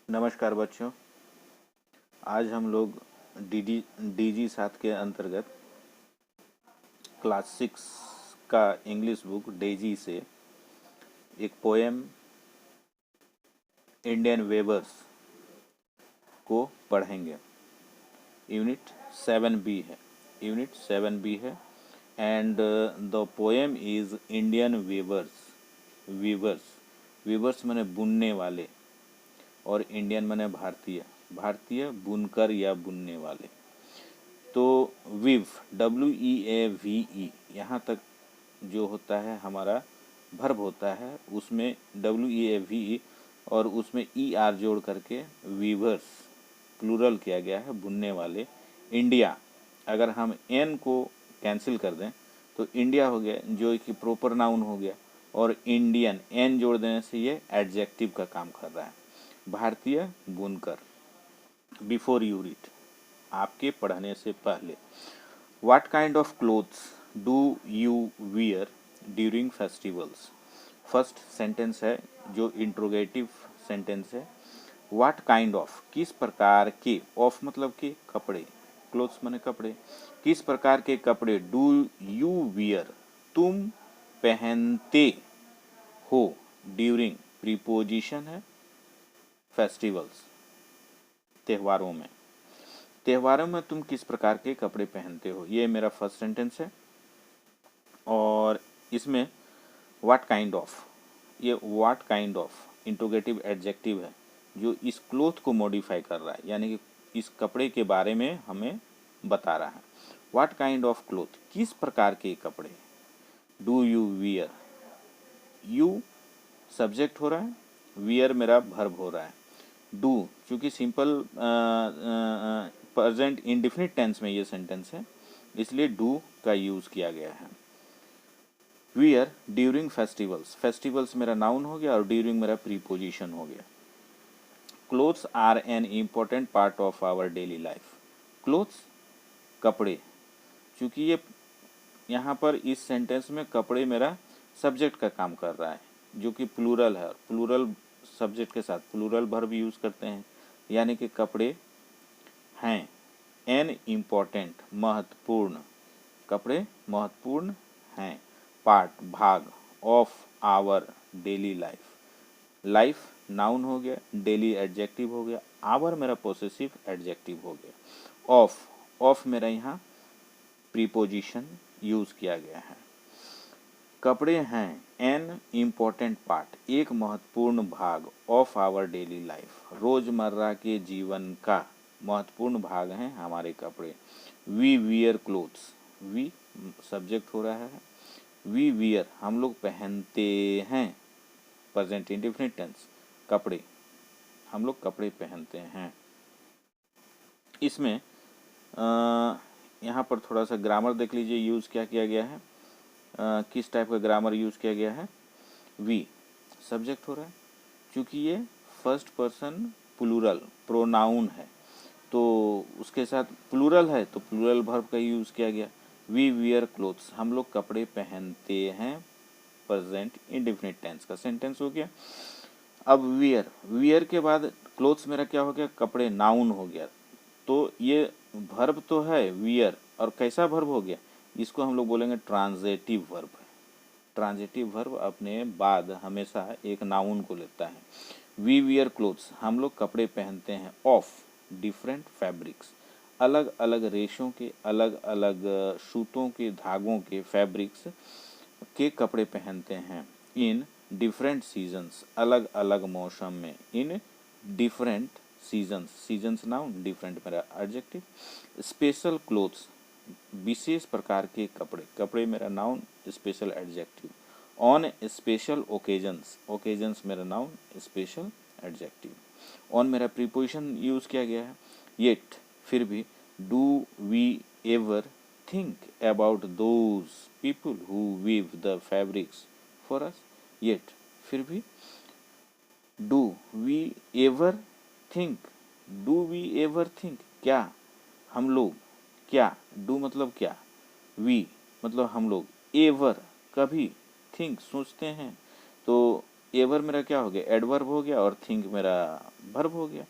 नमस्कार बच्चों। आज हम लोग डीजी 7 के अंतर्गत क्लास 6 का इंग्लिश बुक डेजी से एक पोएम इंडियन वेवर्स को पढ़ेंगे। यूनिट 7B है। यूनिट 7B है and the poem is Indian weavers. Weavers weavers माने बुनने वाले और इंडियन माने भारतीय। भारतीय बुनकर या बुनने वाले। तो विव WEAVE यहाँ तक जो होता है हमारा भर्ब होता है, उसमें WEAVE और उसमें ER जोड़ करके वीवर्स प्लूरल किया गया है, बुनने वाले। इंडिया, अगर हम N को कैंसिल कर दें तो इंडिया हो गया, जो कि प्रॉपर नाउन हो गया, और इंडियन N जोड़ देने से ये एडजेक्टिव का काम कर रहा है। भारतीय बुनकर। बिफोर यू रीड, आपके पढ़ने से पहले, what kind of clothes do you wear during festivals. First sentence है जो इंट्रोगेटिव सेंटेंस है। व्हाट काइंड ऑफ, किस प्रकार के, ऑफ मतलब के कपड़े, क्लोथ्स माने कपड़े, किस प्रकार के कपड़े डू यू वियर, तुम पहनते हो, ड्यूरिंग प्रीपोजिशन है, फेस्टिवल्स त्योहारों में। त्योहारों में तुम किस प्रकार के कपड़े पहनते हो, ये मेरा फर्स्ट सेंटेंस है। और इसमें व्हाट काइंड ऑफ, ये what kind of interrogative adjective है जो इस क्लोथ को मॉडिफाई कर रहा है, यानी कि इस कपड़े के बारे में हमें बता रहा है। व्हाट काइंड ऑफ क्लोथ, किस प्रकार के कपड़े, do you wear, you subject हो रहा है, वियर मेरा वर्ब हो रहा है। डू चूँकि सिंपल प्रेजेंट इंडेफिनिट टेंस में ये सेंटेंस है, इसलिए डू का यूज़ किया गया है। वियर ड्यूरिंग फेस्टिवल्स, फेस्टिवल्स मेरा नाउन हो गया और ड्यूरिंग मेरा प्रीपोजिशन हो गया। Clothes are an important part of our daily life. Clothes कपड़े, चूँकि ये यहाँ पर इस सेंटेंस में कपड़े मेरा सब्जेक्ट का काम कर रहा है, जो कि प्लूरल है। प्लूरल सब्जेक्ट के साथ प्लूरल वर्ब यूज़ करते हैं, यानी कि कपड़े हैं। एन इम्पोर्टेंट महत्वपूर्ण, कपड़े महत्वपूर्ण हैं। पार्ट भाग, of our daily life, life noun हो गया, डेली एडजेक्टिव हो गया, आवर मेरा पोसेसिव एडजेक्टिव हो गया। ऑफ मेरा यहाँ प्रीपोजिशन यूज़ किया गया है। कपड़े हैं एन इम्पोर्टेंट पार्ट, एक महत्वपूर्ण भाग, ऑफ आवर डेली लाइफ, रोजमर्रा के जीवन का महत्वपूर्ण भाग हैं हमारे कपड़े। We wear clothes, we subject हो रहा है, वी वियर हम लोग पहनते हैं, प्रेजेंट इंडेफिनिट टेंस, कपड़े, हम लोग कपड़े पहनते हैं। इसमें यहाँ पर थोड़ा सा ग्रामर देख लीजिए, यूज़ क्या किया गया है, किस टाइप का ग्रामर यूज़ किया गया है। वी सब्जेक्ट हो रहा है, क्योंकि ये फर्स्ट पर्सन प्लूरल प्रोनाउन है, तो उसके साथ प्लूरल है तो प्लूरल वर्ब का यूज़ किया गया। वी वियर क्लोथ्स, हम लोग कपड़े पहनते हैं, प्रेजेंट इंडेफिनिट टेंस का सेंटेंस हो गया। अब वियर, वियर के बाद क्लोथ्स मेरा क्या हो गया, कपड़े नाउन हो गया। तो ये वर्ब तो है वियर, और कैसा वर्ब हो गया, इसको हम लोग बोलेंगे ट्रांजिटिव वर्ब। ट्रांजिटिव वर्ब अपने बाद हमेशा एक नाउन को लेता है। वी वियर क्लोथ्स, हम लोग कपड़े पहनते हैं, ऑफ डिफरेंट फैब्रिक्स, अलग अलग रेशों के, अलग अलग सूतों के, धागों के, फैब्रिक्स के कपड़े पहनते हैं। इन डिफरेंट सीजन्स, अलग अलग मौसम में, in different seasons, seasons noun, different मेरा एडजेक्टिव। स्पेशल क्लोथ्स, विशेष प्रकार के कपड़े, कपड़े मेरा noun, special adjective. On special occasions, occasions मेरा नाउन, स्पेशल एडजेक्टिव। ऑन मेरा प्रीपोजिशन यूज़ किया गया है। येट फिर भी, do we ever think about those people who weave the fabrics for us, yet फिर भी, do we ever think, do we ever think, क्या हम लोग, क्या do मतलब क्या, we मतलब हम लोग, ever कभी, think सोचते हैं, तो एवर मेरा क्या हो गया, एडवर्ब हो गया, और थिंक मेरा वर्ब हो गया।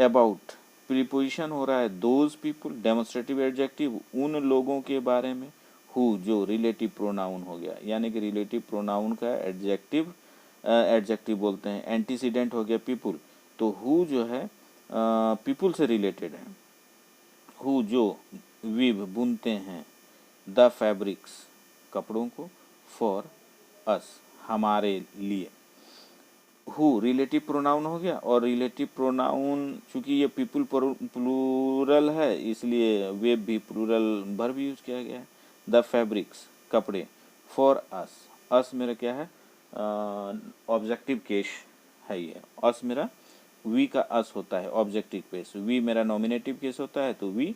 अबाउट प्रीपोजिशन हो रहा है दोज पीपुल, डेमोन्स्ट्रेटिव एडजेक्टिव उन लोगों के बारे में, हु जो रिलेटिव प्रोनाउन हो गया, यानी कि रिलेटिव प्रोनाउन का एडजेक्टिव एडजेक्टिव बोलते हैं। एंटीसीडेंट हो गया पीपुल, तो हु जो है पीपुल से रिलेटेड है। हु जो वीव बुनते हैं, द फैब्रिक्स कपड़ों को, फॉर अस हमारे लिए। हु रिलेटिव प्रोनाउन हो गया, और रिलेटिव प्रोनाउन चूंकि ये पीपुल प्लूरल है इसलिए वेब भी प्लूरल वर्ब यूज किया गया है। द फैब्रिक्स कपड़े, फॉर अस, अस मेरा क्या है, ऑब्जेक्टिव केस है ये। अस मेरा वी का अस होता है ऑब्जेक्टिव केस, वी मेरा नॉमिनेटिव केस होता है तो वी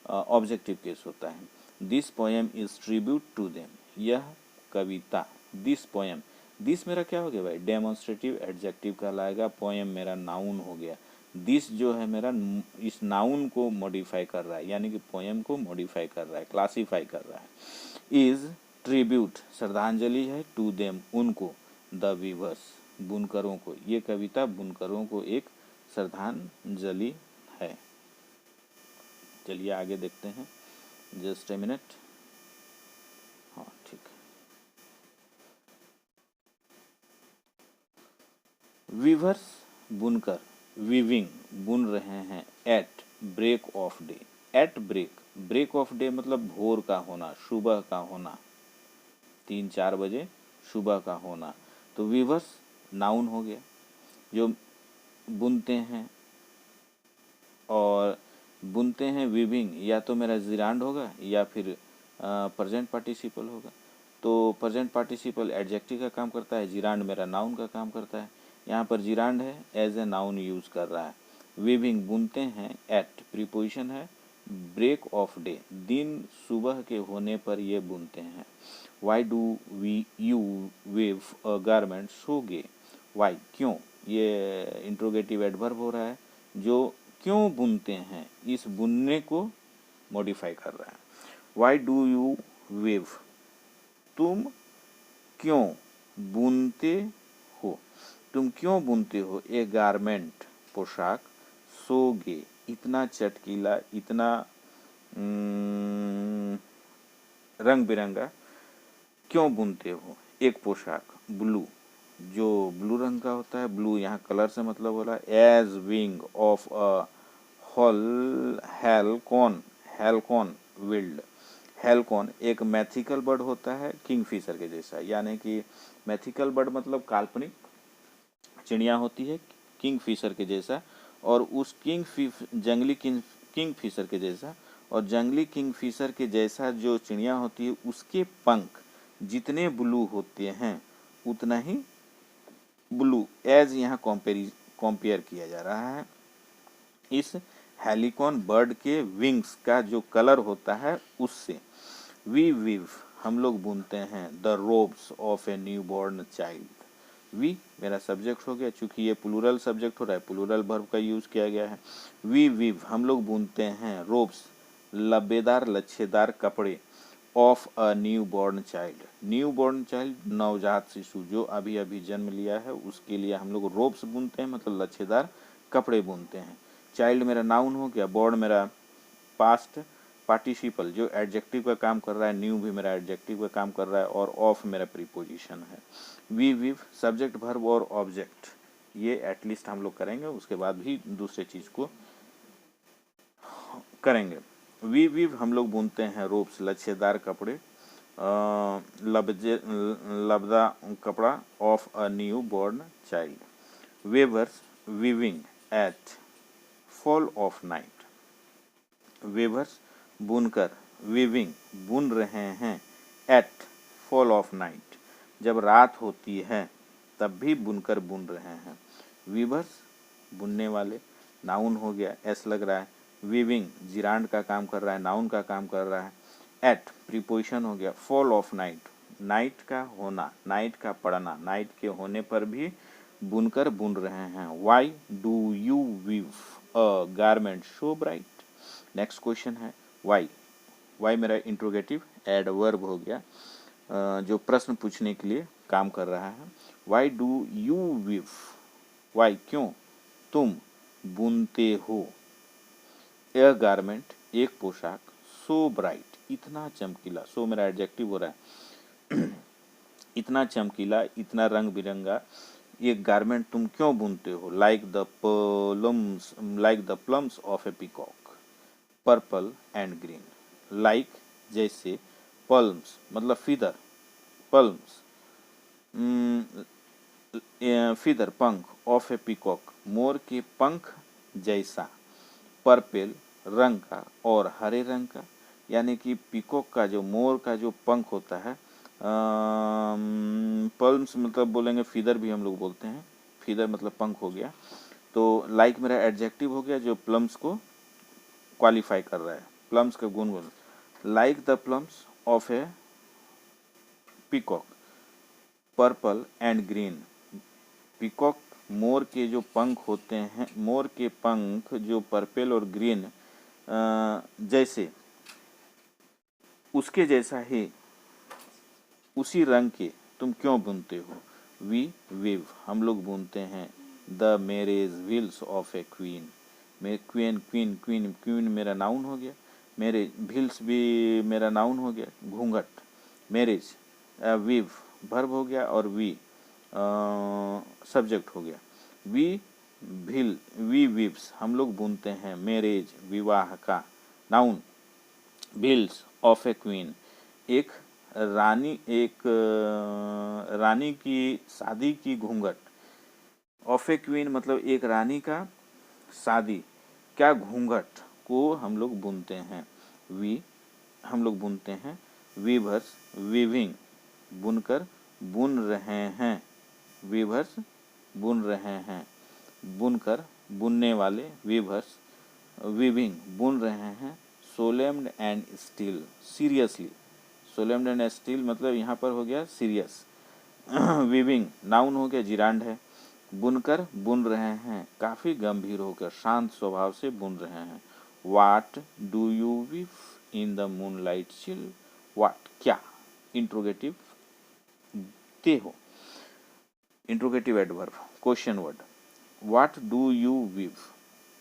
ऑब्जेक्टिव केस होता है। This poem is tribute to them, यह कविता, दिस पोएम, दिस मेरा क्या हो गया भाई, डेमोन्स्ट्रेटिव एडजेक्टिव कहलाएगा, पोएम मेरा नाउन हो गया। दिस जो है मेरा इस नाउन को मॉडिफाई कर रहा है, यानी कि पोएम को मॉडिफाई कर रहा है, क्लासीफाई कर रहा है। इज ट्रिब्यूट श्रद्धांजलि है, टू देम उनको, द वीवर्स बुनकरों को, ये कविता बुनकरों को एक श्रद्धांजलि है। चलिए आगे देखते हैं, जस्ट ए मिनट। हाँ ठीक है। वीवर्स बुनकर, वीविंग बुन रहे हैं, at break of day, at break, break of day मतलब भोर का होना, सुबह का होना, 3-4 बजे सुबह का होना। तो वीवर्स नाउन हो गया, जो बुनते हैं, और बुनते हैं वीविंग या तो मेरा जिरांड होगा या फिर प्रेजेंट पार्टिसिपल होगा। तो प्रेजेंट पार्टिसिपल एडजेक्टिव का काम करता है, जिरांड मेरा नाउन का काम करता है। यहाँ पर जिरांड है, एज ए नाउन यूज कर रहा है। वीविंग बुनते हैं, एट प्रीपोजिशन है, ब्रेक ऑफ डे दिन सुबह के होने पर ये बुनते हैं। Why do we you weave a garment so gay, why क्यों, ये इंट्रोगेटिव एडवर्ब हो रहा है, जो क्यों बुनते हैं, इस बुनने को मॉडिफाई कर रहा है। वाई डू यू वेव, तुम क्यों बुनते हो, तुम क्यों बुनते हो, ए गारमेंट पोशाक, सोगे इतना चटकीला, इतना रंग बिरंगा, क्यों बुनते हो एक पोशाक, ब्लू जो ब्लू रंग का होता है, ब्लू यहाँ कलर से मतलब हो रहा है, as wing of a hall halcyon, halcyon wild, halcyon एक मैथिकल बर्ड होता है किंगफिशर के जैसा, यानी कि मैथिकल बर्ड मतलब काल्पनिक चिड़िया होती है किंगफिशर के जैसा, और उस जंगली किंगफिशर के जैसा, और जंगली किंगफिशर के जैसा जो चिड़िया होती है उसके पंख जितने ब्लू होते हैं उतना ही ब्लू, एज यहाँ कंपेयर किया जा रहा है इस हेलिकॉन बर्ड के विंग्स का जो कलर होता है उससे। वी विव हम लोग बुनते हैं, the robes of a new born child, we मेरा सब्जेक्ट हो गया, चूंकि ये प्लूरल सब्जेक्ट हो रहा है प्लूरल वर्ब का यूज किया गया है। वी विव हम लोग बुनते हैं, रोब्स लब्बेदार लच्छेदार कपड़े, of a new born child, new born child नवजात शिशु जो अभी अभी जन्म लिया है उसके लिए हम लोग रोब्स बुनते हैं, मतलब लच्छेदार कपड़े बुनते हैं। चाइल्ड मेरा नाउन हो गया, बॉर्न मेरा पास्ट पार्टिसिपल जो एडजेक्टिव का काम कर रहा है, न्यू भी मेरा एडजेक्टिव का काम कर रहा है, और ऑफ मेरा प्रीपोजिशन है। वी विव सब्जेक्ट वर्ब और ऑब्जेक्ट, ये एटलीस्ट हम लोग करेंगे, उसके बाद भी दूसरे चीज को करेंगे। वी विव हम लोग बुनते हैं, रोब्स लच्छेदार कपड़े, लबदा कपड़ा, of a new born child. Weavers weaving at fall of night, weavers बुनकर, वीविंग बुन रहे हैं, एट फॉल ऑफ नाइट जब रात होती है तब भी बुनकर बुन रहे हैं। वीवर्स बुनने वाले नाउन हो गया, एस लग रहा है, वीविंग जिरांड का काम कर रहा है, नाउन का काम कर रहा है, एट प्रीपोजिशन हो गया, फॉल ऑफ नाइट नाइट का होना, नाइट का पड़ना, नाइट के होने पर भी बुनकर बुन रहे हैं। Why do you weave a garment so bright, next question है वाई, वाई मेरा इंट्रोगेटिव एडवर्ब हो गया, जो प्रश्न पूछने के लिए काम कर रहा है। Why do you weave, why क्यों तुम बुनते हो, ए गारमेंट एक पोशाक, सो ब्राइट इतना चमकीला, सो मेरा एडजेक्टिव हो रहा है, इतना चमकीला, इतना रंग बिरंगा एक गारमेंट तुम क्यों बुनते हो, like the plumes of a peacock, purple and green, like जैसे, पल्म्स मतलब फीदर, पल्म्स फीदर पंख, ऑफ ए पीकॉक मोर के पंख जैसा, पर्पल रंग का और हरे रंग का, यानी कि पीकॉक का जो मोर का जो पंख होता है, पल्म्स मतलब बोलेंगे फीदर भी हम लोग बोलते हैं, फीदर मतलब पंख हो गया। तो लाइक मेरा एडजेक्टिव हो गया जो प्लम्स को क्वालिफाई कर रहा है, प्लम्स का गुण, like the plumes of a peacock, purple and green, peacock मोर के जो पंख होते हैं, मोर के पंख जो पर्पल और ग्रीन जैसे, उसके जैसा ही उसी रंग के तुम क्यों बुनते हो, वी विव हम लोग बुनते हैं, the marriage wheels of A queen, may queen queen queen queen मेरा नाउन हो गया, मेरे व्हील्स भी मेरा नाउन हो गया, घूंघट, मैरिज विव वर्ब हो गया और वी सब्जेक्ट हो गया, वी विव्स हम लोग बुनते हैं, मैरिज विवाह का, noun, wheels of A queen एक रानी की शादी की घूंघट, ऑफ ए क्वीन मतलब एक रानी का शादी क्या घूंघट को हम लोग बुनते हैं, वी हम लोग बुनते हैं, वीवर्स वीविंग बुनकर बुन रहे हैं, वीवर्स बुन रहे हैं, बुनकर बुनने वाले, वीवर्स वीविंग बुन रहे हैं, solemn and still seriously, solemn and still मतलब यहाँ पर हो गया सीरियस, वीविंग नाउन हो गया जिरांड है, बुनकर बुन रहे हैं काफ़ी गंभीर होकर शांत स्वभाव से बुन रहे हैं, what do you weave in the moonlight chill, what क्या, इंट्रोगेटिव ते हो, interrogative adverb question word, what do you weave,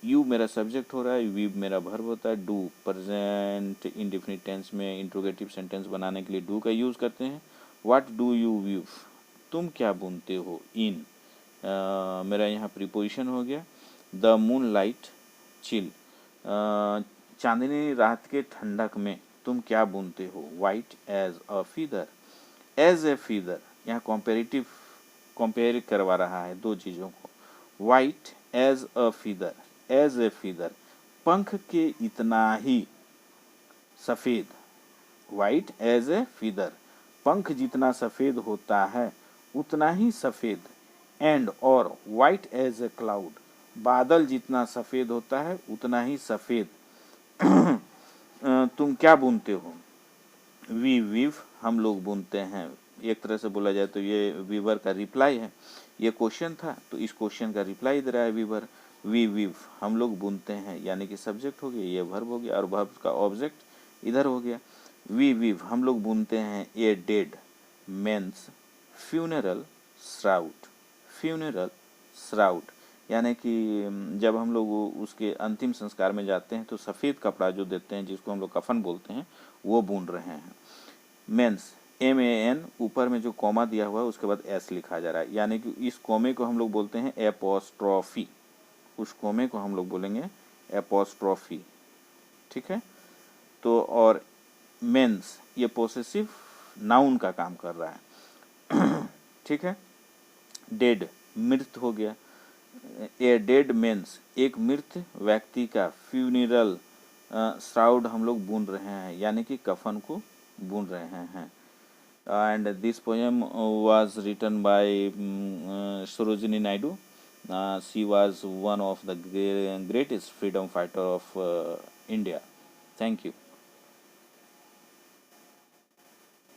you मेरा सब्जेक्ट हो रहा है, वीव मेरा वर्ब होता है, डू प्रेजेंट इंडेफिनिट टेंस में इंट्रोगेटिव सेंटेंस बनाने के लिए डू का यूज़ करते हैं, व्हाट डू यू वीव तुम क्या बुनते हो, इन मेरा यहाँ प्रीपोजिशन हो गया, द मून लाइट चिल चांदनी रात के ठंडक में तुम क्या बुनते हो, white as a feather, as a feather यहाँ कंपेयर करवा रहा है दो चीज़ों को, white as a feather, as a feather पंख के इतना ही सफ़ेद, वाइट एज ए फीदर पंख जितना सफ़ेद होता है उतना ही सफ़ेद, एंड और वाइट एज ए क्लाउड बादल जितना सफ़ेद होता है उतना ही सफ़ेद, तुम क्या बुनते हो, वी वीव हम लोग बुनते हैं, एक तरह से बोला जाए तो ये वीवर का रिप्लाई है, ये क्वेश्चन था तो इस क्वेश्चन का रिप्लाई दे रहा है वीवर, वी वीव हम लोग बुनते हैं यानी कि सब्जेक्ट हो गया, ये वर्ब हो गया और वर्ब का ऑब्जेक्ट इधर हो गया, वी वीव हम लोग बुनते हैं a dead man's funeral shroud, funeral shroud यानी कि जब हम लोग उसके अंतिम संस्कार में जाते हैं तो सफ़ेद कपड़ा जो देते हैं जिसको हम लोग कफन बोलते हैं वो बुन रहे हैं, मेंस MAN ऊपर में जो कॉमा दिया हुआ है उसके बाद S लिखा जा रहा है, यानी कि इस कॉमे को हम लोग बोलते हैं एपोस्ट्रॉफी, उस कॉमे को हम लोग बोलेंगे एपोस्ट्रॉफी, ठीक है। तो और मेंस ये पोसेसिव नाउन का काम कर रहा है, ठीक है। डेड मृत हो गया, ए डेड मेंस एक मृत व्यक्ति का फ्यूनरल श्राउड हम लोग बुन रहे हैं यानी कि कफन को बुन रहे हैं, and this poem was written by Sarojini Naidu. She was one of the greatest freedom fighter of India. Thank you.